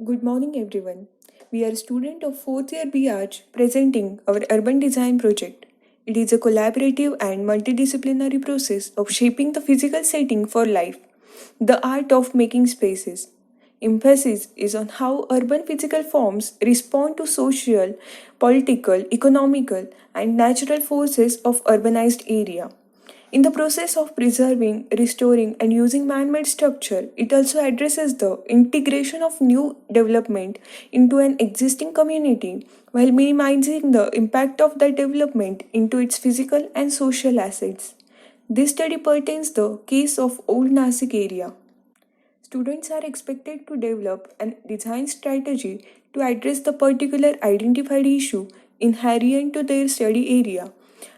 Good morning, everyone. We are a student of 4th year BArch presenting our urban design project. It is a collaborative and multidisciplinary process of shaping the physical setting for life, the art of making spaces. Emphasis is on how urban physical forms respond to social, political, economical, and natural forces of urbanized area. In the process of preserving, restoring, and using man made structure, it also addresses the integration of new development into an existing community while minimizing the impact of that development into its physical and social assets. This study pertains the case of Old Nasik area. Students are expected to develop a design strategy to address the particular identified issue inherent to their study area,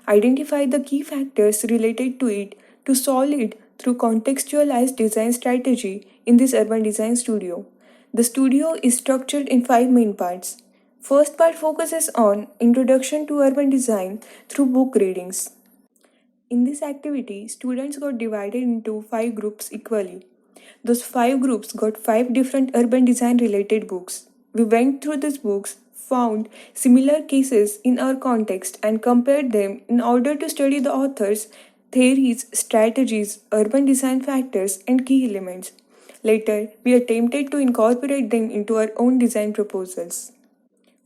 identify the key factors related to it to solve it through contextualized design strategy in this urban design studio. The studio is structured in five main parts. First part focuses on introduction to urban design through book readings. In this activity, students got divided into five groups equally. Those five groups got five different urban design related books. We went through these books, found similar cases in our context, and compared them in order to study the authors' theories, strategies, urban design factors, and key elements. Later, we attempted to incorporate them into our own design proposals.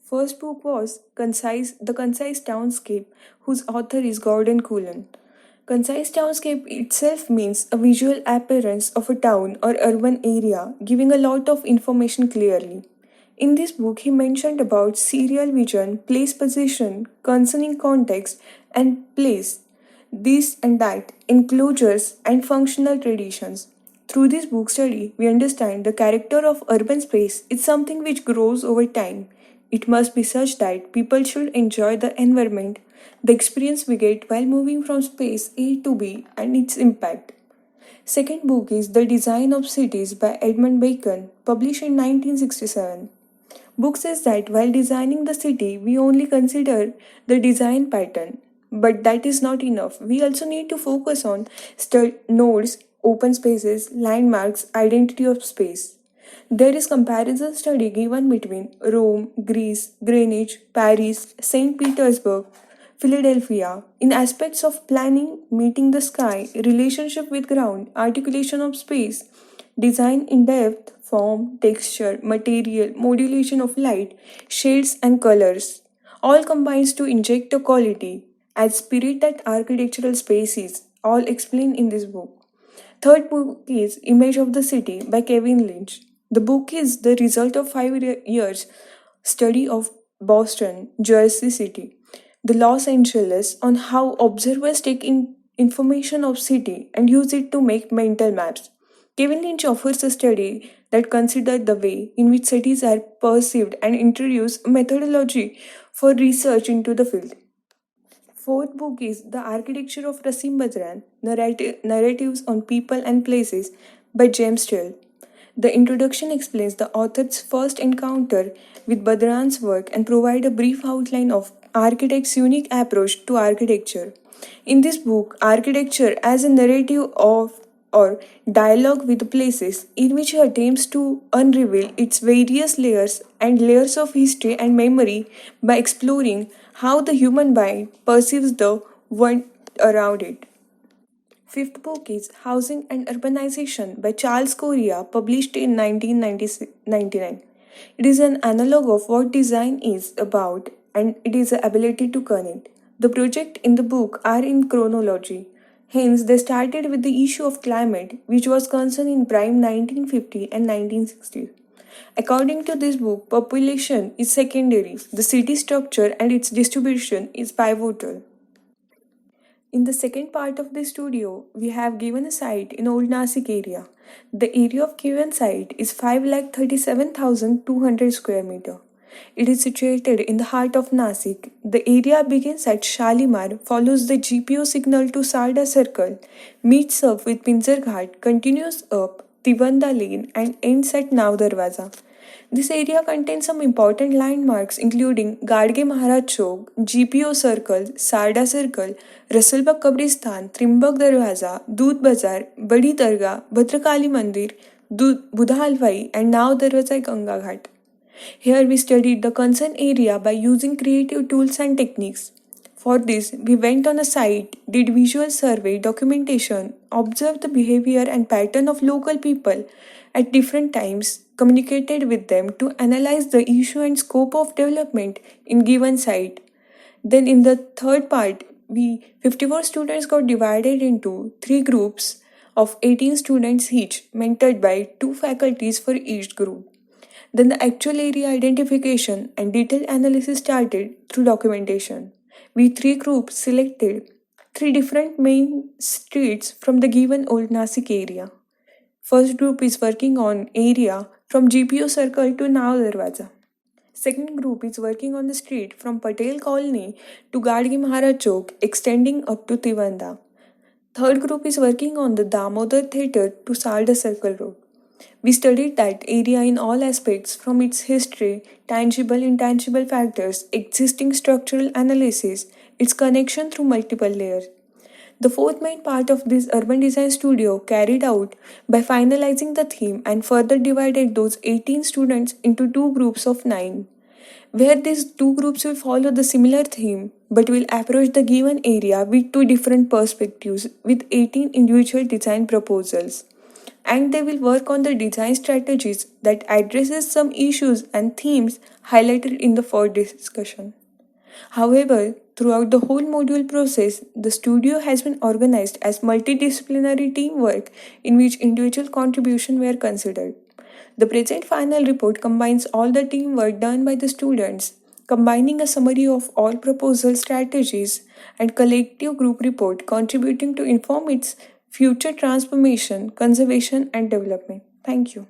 First book was The Concise Townscape, whose author is Gordon Cullen. Concise townscape itself means a visual appearance of a town or urban area, giving a lot of information clearly. In this book, he mentioned about serial vision, place position, concerning context, and place, this and that, enclosures, and functional traditions. Through this book study, we understand the character of urban space is something which grows over time. It must be such that people should enjoy the environment, the experience we get while moving from space A to B, and its impact. Second book is The Design of Cities by Edmund Bacon, published in 1967. Book says that while designing the city, we only consider the design pattern. But that is not enough. We also need to focus on nodes, open spaces, landmarks, identity of space. There is comparison study given between Rome, Greece, Greenwich, Paris, St. Petersburg, Philadelphia in aspects of planning, meeting the sky, relationship with ground, articulation of space, design in depth, form, texture, material, modulation of light, shades and colors. All combines to inject a quality as spirit that architectural spaces, all explained in this book. Third book is Image of the City by Kevin Lynch. The book is the result of 5 years study of Boston, Jersey City, the Los Angeles on how observers take in information of city and use it to make mental maps. Kevin Lynch offers a study that considers the way in which cities are perceived and introduce a methodology for research into the field. Fourth book is The Architecture of Rasim Badran, Narratives on People and Places by James Till. The introduction explains the author's first encounter with Badran's work and provide a brief outline of architect's unique approach to architecture. In this book, architecture as a narrative of or dialogue with places in which he attempts to unravel its various layers and layers of history and memory by exploring how the human mind perceives the world around it. Fifth book is Housing and Urbanization by Charles Correa, published in 1999. It is an analog of what design is about and it is the ability to connect. The projects in the book are in chronology. Hence, they started with the issue of climate, which was concerned in prime 1950 and 1960. According to this book, population is secondary, the city structure and its distribution is pivotal. In the second part of the studio, we have given a site in Old Nasik area. The area of given site is 5,37,200 square meter. It is situated in the heart of Nasik. The area begins at Shalimar, follows the GPO signal to Sarda Circle, meets up with Pinjar Ghat, continues up Tivanda Lane, and ends at Nav Darwaza. This area contains some important landmarks including Gadge Maharaj Chowk, GPO Circle, Sarda Circle, Rasulbag Kabristan, Trimbak Darwaza, Doodh Bazar, Badi Dargah, Bhadrakali Mandir, Buddha Halwai, and now Darwaza Ganga Ghat. Here we studied the concerned area by using creative tools and techniques. For this, we went on a site, did visual survey, documentation, observed the behavior and pattern of local people at different times, communicated with them to analyze the issue and scope of development in given site. Then in the third part, we 54 students got divided into three groups of 18 students each, mentored by two faculties for each group. Then the actual area identification and detailed analysis started through documentation. We three groups selected three different main streets from the given Old Nasik area. First group is working on area from GPO Circle to Nao Darwaza. Second group is working on the street from Patel Colony to Gadgi Maharaj Chowk, extending up to Tivanda. Third group is working on the Damodar Theatre to Salda Circle Road. We studied that area in all aspects from its history, tangible, intangible factors, existing structural analysis, its connection through multiple layers. The fourth main part of this urban design studio carried out by finalizing the theme and further divided those 18 students into two groups of 9, where these two groups will follow the similar theme but will approach the given area with two different perspectives with 18 individual design proposals, and they will work on the design strategies that addresses some issues and themes highlighted in the first discussion. However, throughout the whole module process, the studio has been organized as multidisciplinary teamwork in which individual contributions were considered. The present final report combines all the teamwork done by the students, combining a summary of all proposal strategies and collective group report contributing to inform its future transformation, conservation and development. Thank you.